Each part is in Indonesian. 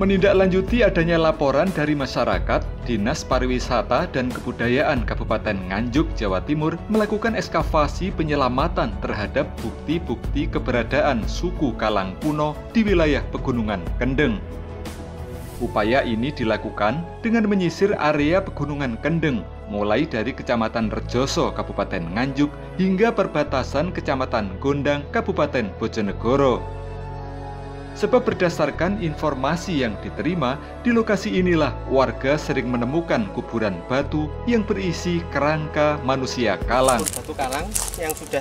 Menindaklanjuti adanya laporan dari masyarakat, Dinas Pariwisata dan Kebudayaan Kabupaten Nganjuk, Jawa Timur melakukan ekskavasi penyelamatan terhadap bukti-bukti keberadaan suku Kalang kuno di wilayah Pegunungan Kendeng. Upaya ini dilakukan dengan menyisir area Pegunungan Kendeng, mulai dari Kecamatan Rejoso, Kabupaten Nganjuk, hingga perbatasan Kecamatan Gondang, Kabupaten Bojonegoro. Sebab berdasarkan informasi yang diterima, di lokasi inilah warga sering menemukan kuburan batu yang berisi kerangka manusia Kalang. Batu Kalang yang sudah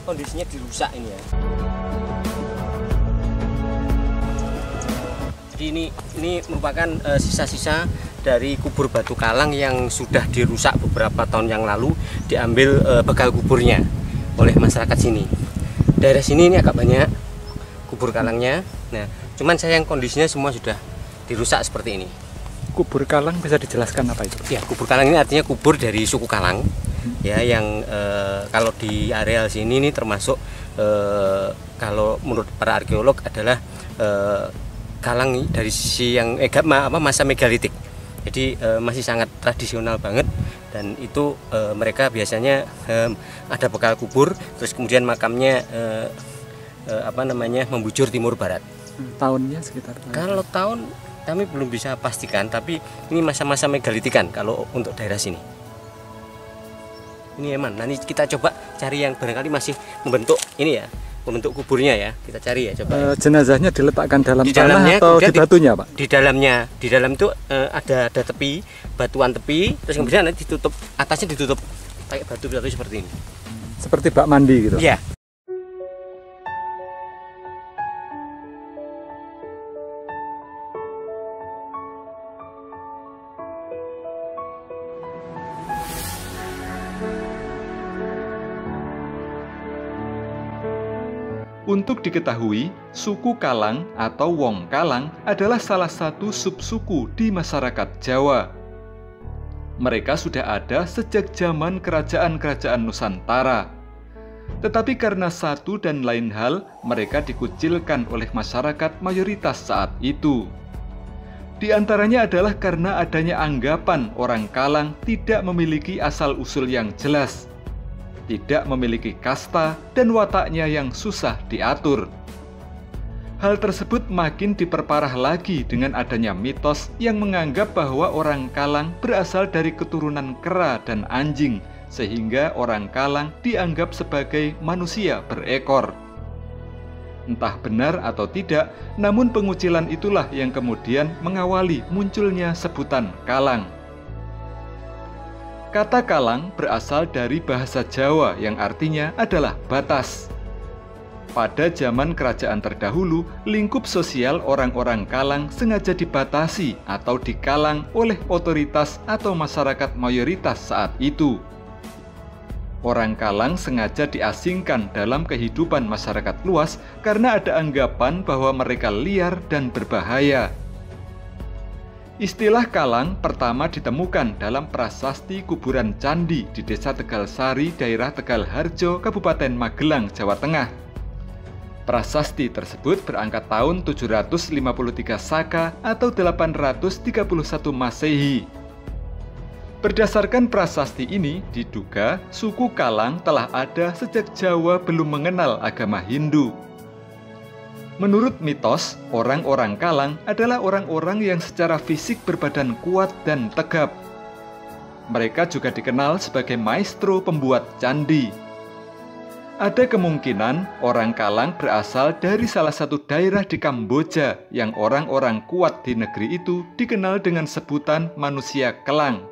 kondisinya dirusak ini ya. Jadi ini merupakan sisa-sisa dari kubur batu Kalang yang sudah dirusak beberapa tahun yang lalu, diambil bekal kuburnya oleh masyarakat sini. Daerah sini ini agak banyak kubur Kalangnya. Nah, cuman sayang kondisinya semua sudah dirusak seperti ini. Kubur Kalang bisa dijelaskan apa itu? Ya, kubur Kalang ini artinya kubur dari suku Kalang. Ya, yang kalau di areal sini ini termasuk kalau menurut para arkeolog adalah Kalang dari sisi yang masa megalitik. Jadi masih sangat tradisional banget, dan itu mereka biasanya ada bekal kubur, terus kemudian makamnya membujur timur barat. Tahunnya sekitar? Kalau tahun kami belum bisa pastikan, tapi ini masa-masa megalitikan kalau untuk daerah sini. Ini emang nanti kita coba cari yang barangkali masih membentuk ini ya, membentuk kuburnya ya. Kita cari ya coba. Jenazahnya diletakkan dalam tanah atau di batunya, Pak? Di dalam itu ada tepi, batuan tepi, terus kemudian nanti ditutup, atasnya ditutup pakai batu-batu seperti ini. Seperti bak mandi gitu? Iya. Untuk diketahui, suku Kalang atau Wong Kalang adalah salah satu subsuku di masyarakat Jawa. Mereka sudah ada sejak zaman kerajaan-kerajaan Nusantara. Tetapi karena satu dan lain hal, mereka dikucilkan oleh masyarakat mayoritas saat itu. Di antaranya adalah karena adanya anggapan orang Kalang tidak memiliki asal-usul yang jelas, tidak memiliki kasta, dan wataknya yang susah diatur. Hal tersebut makin diperparah lagi dengan adanya mitos yang menganggap bahwa orang Kalang berasal dari keturunan kera dan anjing, sehingga orang Kalang dianggap sebagai manusia berekor. Entah benar atau tidak, namun pengucilan itulah yang kemudian mengawali munculnya sebutan Kalang. Kata Kalang berasal dari bahasa Jawa yang artinya adalah batas. Pada zaman kerajaan terdahulu, lingkup sosial orang-orang Kalang sengaja dibatasi atau dikalang oleh otoritas atau masyarakat mayoritas saat itu. Orang Kalang sengaja diasingkan dalam kehidupan masyarakat luas karena ada anggapan bahwa mereka liar dan berbahaya. Istilah Kalang pertama ditemukan dalam prasasti kuburan candi di Desa Tegalsari, daerah Tegalharjo, Kabupaten Magelang, Jawa Tengah. Prasasti tersebut berangkat tahun 753 Saka atau 831 Masehi. Berdasarkan prasasti ini, diduga suku Kalang telah ada sejak Jawa belum mengenal agama Hindu. Menurut mitos, orang-orang Kalang adalah orang-orang yang secara fisik berbadan kuat dan tegap. Mereka juga dikenal sebagai maestro pembuat candi. Ada kemungkinan orang Kalang berasal dari salah satu daerah di Kamboja yang orang-orang kuat di negeri itu dikenal dengan sebutan manusia Kelang.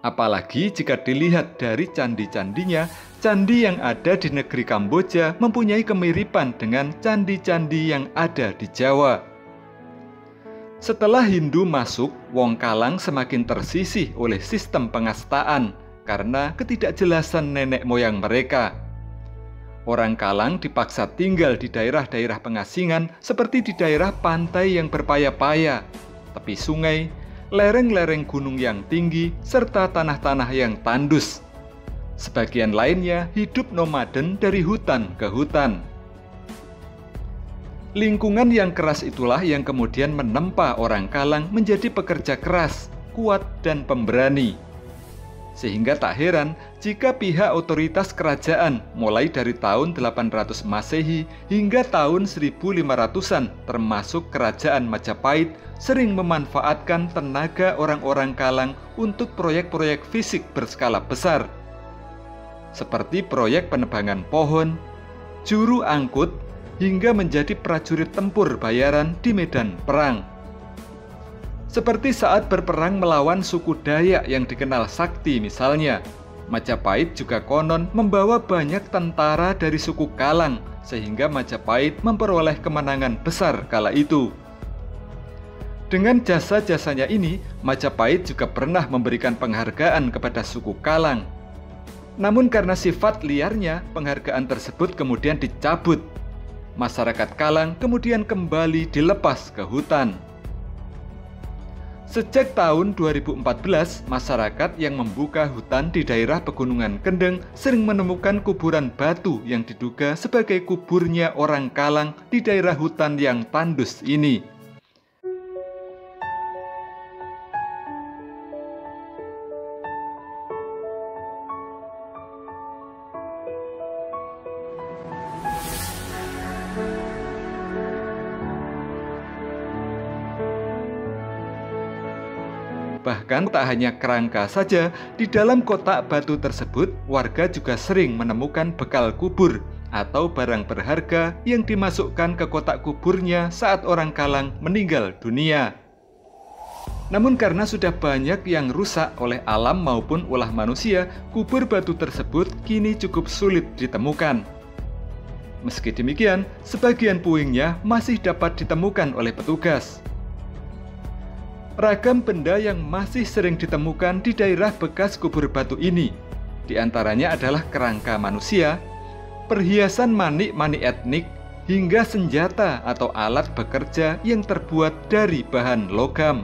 Apalagi jika dilihat dari candi-candinya, candi yang ada di negeri Kamboja mempunyai kemiripan dengan candi-candi yang ada di Jawa. Setelah Hindu masuk, Wong Kalang semakin tersisih oleh sistem pengastaan karena ketidakjelasan nenek moyang mereka. Orang Kalang dipaksa tinggal di daerah-daerah pengasingan seperti di daerah pantai yang berpaya-paya, tepi sungai, lereng-lereng gunung yang tinggi, serta tanah-tanah yang tandus. Sebagian lainnya hidup nomaden dari hutan ke hutan. Lingkungan yang keras itulah yang kemudian menempa orang Kalang menjadi pekerja keras, kuat, dan pemberani. Sehingga tak heran jika pihak otoritas kerajaan mulai dari tahun 800 Masehi hingga tahun 1500-an termasuk kerajaan Majapahit sering memanfaatkan tenaga orang-orang Kalang untuk proyek-proyek fisik berskala besar. Seperti proyek penebangan pohon, juru angkut, hingga menjadi prajurit tempur bayaran di medan perang. Seperti saat berperang melawan suku Dayak yang dikenal sakti misalnya, Majapahit juga konon membawa banyak tentara dari suku Kalang, sehingga Majapahit memperoleh kemenangan besar kala itu. Dengan jasa-jasanya ini, Majapahit juga pernah memberikan penghargaan kepada suku Kalang. Namun karena sifat liarnya, penghargaan tersebut kemudian dicabut. Masyarakat Kalang kemudian kembali dilepas ke hutan. Sejak tahun 2014, masyarakat yang membuka hutan di daerah Pegunungan Kendeng sering menemukan kuburan batu yang diduga sebagai kuburnya orang Kalang di daerah hutan yang tandus ini. Bahkan tak hanya kerangka saja, di dalam kotak batu tersebut warga juga sering menemukan bekal kubur atau barang berharga yang dimasukkan ke kotak kuburnya saat orang Kalang meninggal dunia. Namun karena sudah banyak yang rusak oleh alam maupun ulah manusia, kubur batu tersebut kini cukup sulit ditemukan. Meski demikian, sebagian puingnya masih dapat ditemukan oleh petugas. Ragam benda yang masih sering ditemukan di daerah bekas kubur batu ini, di antaranya adalah kerangka manusia, perhiasan manik-manik etnik, hingga senjata atau alat bekerja yang terbuat dari bahan logam.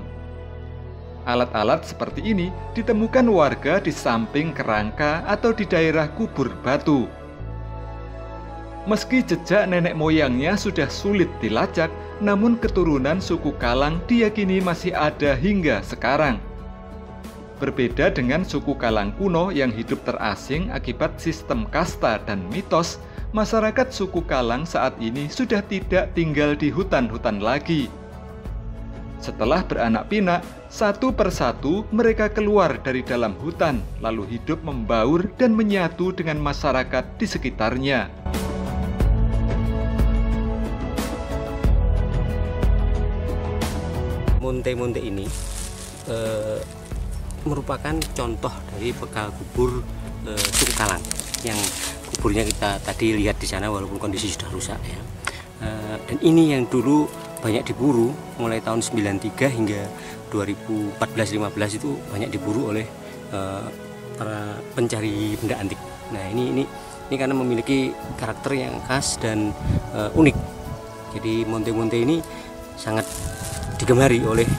Alat-alat seperti ini ditemukan warga di samping kerangka atau di daerah kubur batu. Meski jejak nenek moyangnya sudah sulit dilacak, namun keturunan suku Kalang diyakini masih ada hingga sekarang. Berbeda dengan suku Kalang kuno yang hidup terasing akibat sistem kasta dan mitos, masyarakat suku Kalang saat ini sudah tidak tinggal di hutan-hutan lagi. Setelah beranak pinak, satu persatu mereka keluar dari dalam hutan, lalu hidup membaur dan menyatu dengan masyarakat di sekitarnya. Monte-monte ini merupakan contoh dari bekal kubur suku Kalang yang kuburnya kita tadi lihat di sana walaupun kondisi sudah rusak ya. Dan ini yang dulu banyak diburu mulai tahun 93 hingga 2014-15 itu banyak diburu oleh para pencari benda antik. Nah ini karena memiliki karakter yang khas dan unik. Jadi monte-monte ini sangat digemari oleh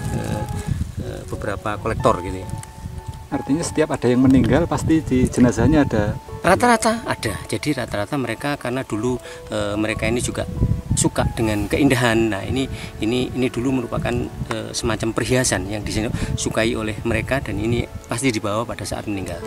beberapa kolektor gitu ya. Artinya setiap ada yang meninggal pasti di jenazahnya ada? Rata-rata ada. Jadi rata-rata mereka karena dulu mereka ini juga suka dengan keindahan. Nah ini dulu merupakan semacam perhiasan yang disukai oleh mereka dan ini pasti dibawa pada saat meninggal.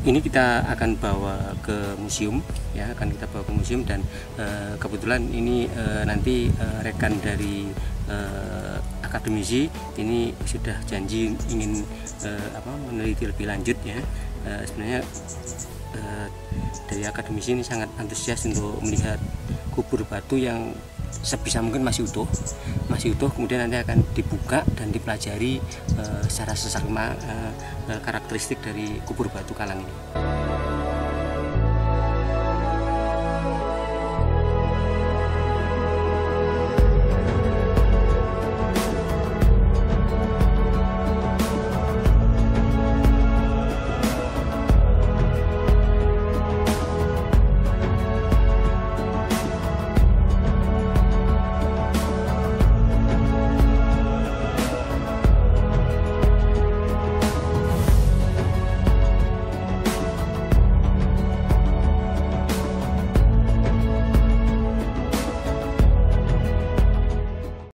Ini kita akan bawa ke museum ya, dan kebetulan ini nanti rekan dari akademisi ini sudah janji ingin meneliti lebih lanjut ya. Sebenarnya dari akademisi ini sangat antusias untuk melihat kubur batu yang sebisa mungkin masih utuh, kemudian nanti akan dibuka dan dipelajari secara seksama karakteristik dari kubur batu Kalang ini.